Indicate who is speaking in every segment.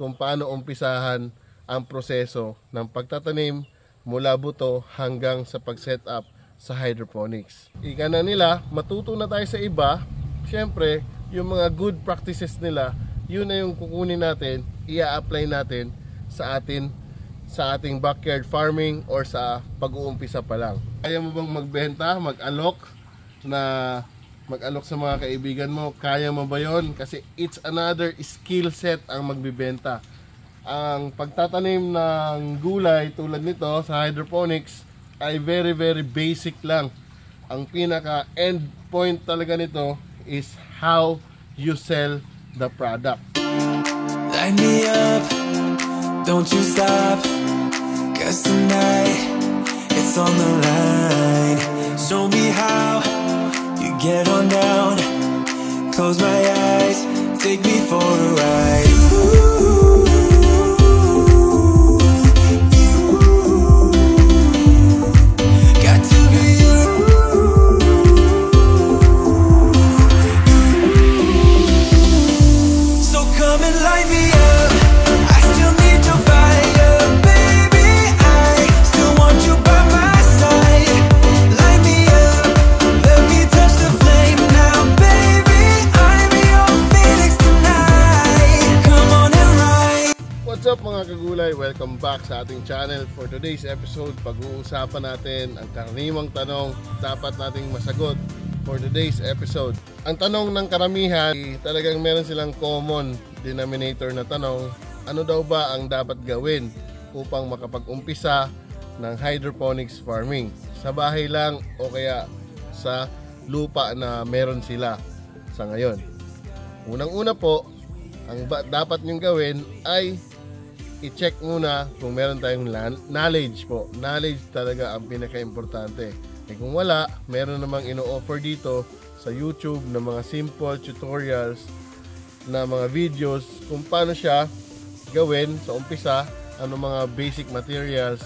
Speaker 1: kung paano umpisahan ang proseso ng pagtatanim mula buto hanggang sa pag-set up sa hydroponics. Ika na nila, matuto na tayo sa iba. Siyempre, yung mga good practices nila, yun na yung kukunin natin, i-apply natin sa ating backyard farming or sa pag-uumpisa pa lang. Kaya mo bang magbenta, mag-alok sa mga kaibigan mo? Kaya mo ba yon? Kasi it's another skill set ang magbibenta. Ang pagtatanim ng gulay tulad nito sa hydroponics ay very basic lang. Ang pinaka end point talaga nito is how you sell the product.
Speaker 2: Light me up, don't you stop, 'cause tonight it's on the line. Show me how you get on down, close my eyes, take me for a ride.
Speaker 1: What's up mga kagulay? Welcome back sa ating channel. For today's episode, pag-uusapan natin ang karaniwang tanong dapat nating masagot for today's episode. Ang tanong ng karamihan, talagang meron silang common denominator na tanong, ano daw ba ang dapat gawin upang makapag-umpisa ng hydroponics farming? Sa bahay lang o kaya sa lupa na meron sila sa ngayon. Unang-una po, ang dapat nyong gawin ay i-check muna kung meron tayong knowledge po. Knowledge talaga ang pinaka-importante. Eh kung wala, meron namang ino-offer dito sa YouTube na mga simple tutorials na mga videos kung paano siya gawin sa umpisa, ano mga basic materials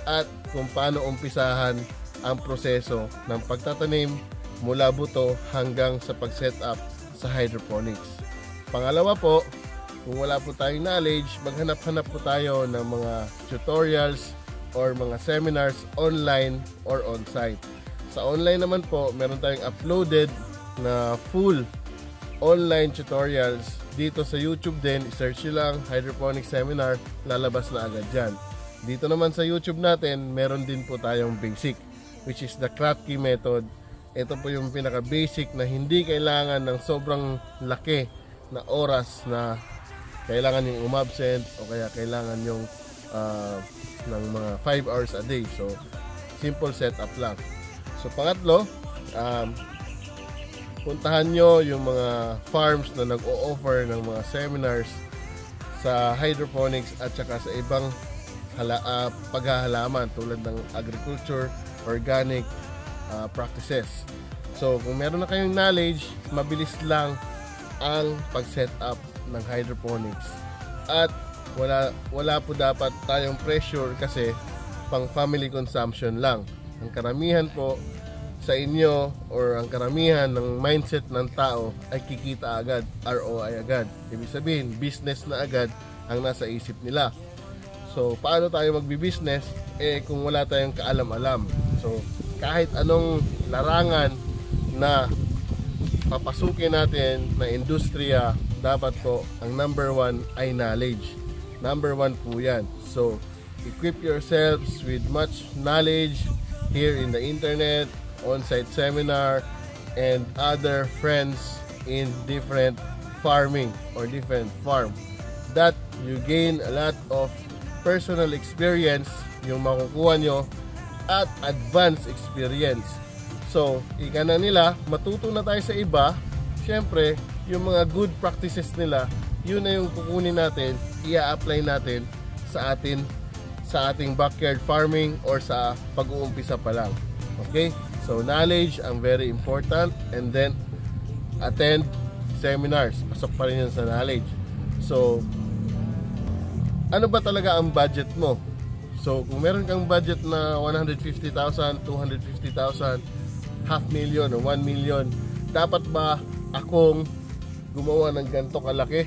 Speaker 1: at kung paano umpisahan ang proseso ng pagtatanim mula buto hanggang sa pag-set up sa hydroponics. Pangalawa po, kung wala po tayong knowledge, maghanap-hanap po tayo ng mga tutorials or mga seminars online or on-site. Sa online naman po, meron tayong uploaded na full online tutorials. Dito sa YouTube din, search nyo lang hydroponic seminar, lalabas na agad dyan. Dito naman sa YouTube natin, meron din po tayong basic, which is the Kratky method. Ito po yung pinaka-basic na hindi kailangan ng sobrang laki na oras na kailangan yung umabsent o kaya kailangan yung ng mga 5 hours a day. So, simple setup lang. So, pangatlo, puntahan nyo yung mga farms na nag-o-offer ng mga seminars sa hydroponics at saka sa ibang paghahalaman tulad ng agriculture, organic practices. So, kung meron na kayong knowledge, mabilis lang ang pag-set up ng hydroponics at wala po dapat tayong pressure kasi pang family consumption lang. Ang karamihan po sa inyo or ang karamihan ng mindset ng tao ay kikita agad, ROI agad. Ibig sabihin, business na agad ang nasa isip nila. So, paano tayo magbi-business kung wala tayong kaalam-alam? So, kahit anong larangan na papasukin natin na industriya, dapat po ang number one ay knowledge. Number one po yan. So, equip yourselves with much knowledge here in the internet, on-site seminar, and other friends in different farming or different farm. That you gain a lot of personal experience yung makukuha nyo at advanced experience. So, ika na nila, matuto na tayo sa iba. Siyempre, yung mga good practices nila, yun na yung kukunin natin, i-apply natin sa ating backyard farming or sa pag-uumpisa pa lang. Okay? So, knowledge ang very important, and then attend seminars. Pasok pa rin yan sa knowledge. So, ano ba talaga ang budget mo? So, kung meron kang budget na 150,000, 250,000, 500,000 o 1 million, dapat ba akong gumawa ng ganito kalaki?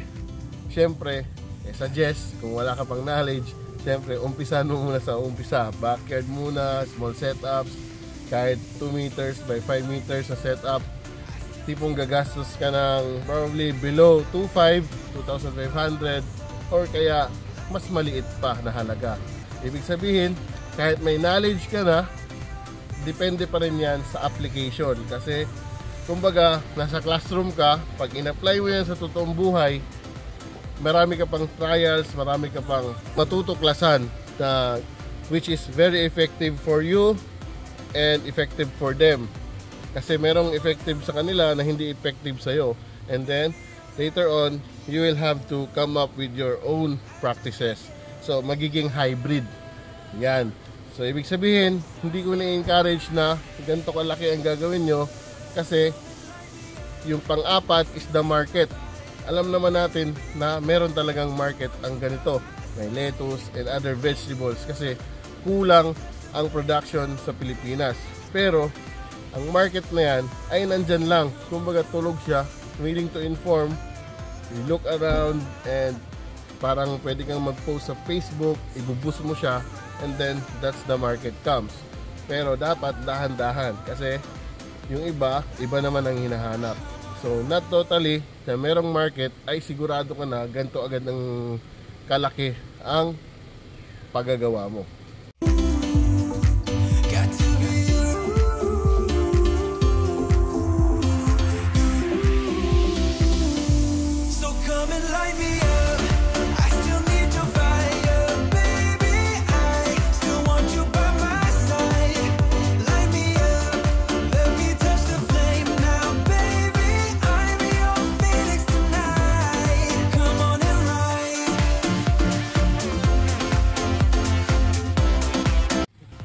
Speaker 1: Siyempre, suggest, kung wala ka pang knowledge, siyempre, umpisan mo muna sa umpisa. Backyard muna, small setups, kahit 2 meters by 5 meters na setup. Tipong gagastos ka ng probably below 2,500 or kaya mas maliit pa na halaga. Ibig sabihin, kahit may knowledge ka na, depende pa rin yan sa application. Kasi, kumbaga, nasa classroom ka, pag in-apply mo yan sa totoong buhay, marami ka pang trials, marami ka pang matutuklasan na which is very effective for you and effective for them. Kasi merong effective sa kanila na hindi effective sa'yo. And then, later on, you will have to come up with your own practices. So, magiging hybrid. Yan. So, ibig sabihin, hindi ko na-encourage na ganito kalaki ang gagawin nyo kasi yung pang-apat is the market. Alam naman natin na meron talagang market ang ganito. May lettuce and other vegetables kasi kulang ang production sa Pilipinas. Pero, ang market na yan ay nandyan lang. Kumbaga tulog siya, willing to inform, you look around and parang pwede kang mag-post sa Facebook, ibuboost mo siya, and then that's the market comes. Pero dapat dahan-dahan kasi yung iba naman ang hinahanap. So not totally na merong market ay sigurado ka na ganito agad ng kalaki ang paggagawa mo.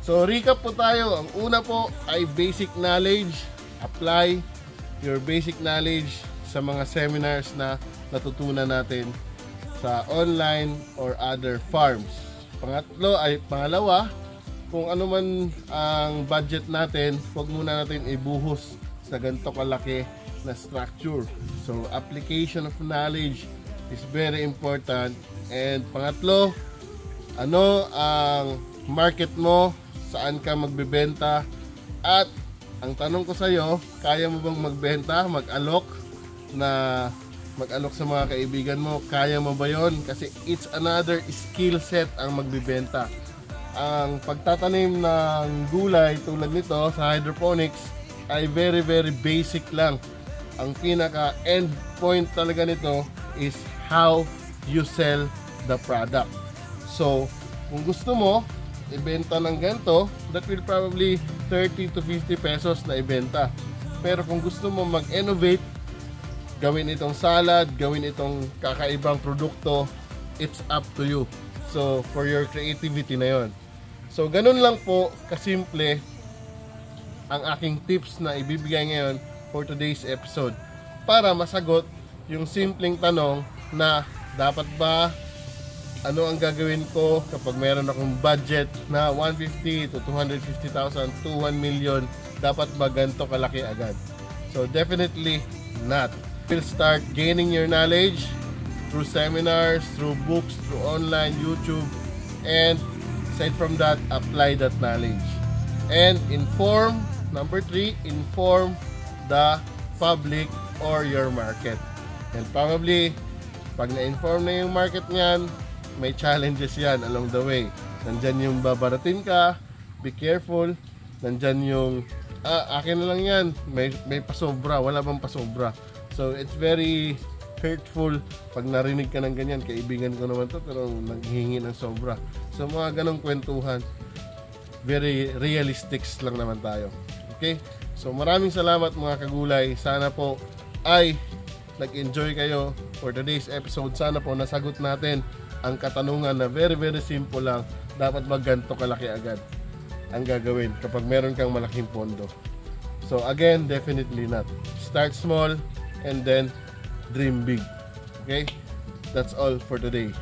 Speaker 1: So recap po tayo. Ang una po ay basic knowledge. Apply your basic knowledge sa mga seminars na natutunan natin sa online or other farms. Pangalawa, kung ano man ang budget natin, huwag muna natin ibuhos sa ganito kalaki na structure. So application of knowledge is very important. And pangatlo, ano ang market mo, saan ka magbebenta, at ang tanong ko sa iyo, kaya mo bang magbenta, mag-alok sa mga kaibigan mo? Kaya mo ba yon? Kasi it's another skill set ang magbebenta. Ang pagtatanim ng gulay tulad nito sa hydroponics ay very very basic lang. Ang pinaka end point talaga nito is how you sell the product. So kung gusto mo ibenta ng ganito, that will probably 30 to 50 pesos na ibenta. Pero kung gusto mo mag-innovate, gawin itong salad, gawin itong kakaibang produkto, it's up to you. So, for your creativity na yon. So, ganun lang po kasimple ang aking tips na ibibigay ngayon for today's episode para masagot yung simpleng tanong na dapat ba, ano ang gagawin ko kapag meron akong budget na 150 to 250,000 to 1 million, dapat ba ganito kalaki agad? So definitely not. You'll start gaining your knowledge through seminars, through books, through online, YouTube, and aside from that, apply that knowledge. And inform, number 3, inform the public or your market. And probably, pag na-inform na yung market niyan, may challenges yan along the way. Nandyan yung babaratin ka, be careful. Nandyan yung, akin na lang yan, may pasobra, wala bang pasobra. So, it's very hurtful pag narinig ka ng ganyan. Kaibigan ko naman to, pero naghihingi ng sobra. So, mga ganong kwentuhan, very realistic lang naman tayo. Okay? So, maraming salamat mga kagulay. Sana po ay nag-enjoy kayo for today's episode. Sana po nasagot natin ang katanungan na very very simple lang, dapat magganto kalaki agad ang gagawin kapag meron kang malaking pondo. So again, definitely not. Start small and then dream big. Okay? That's all for today.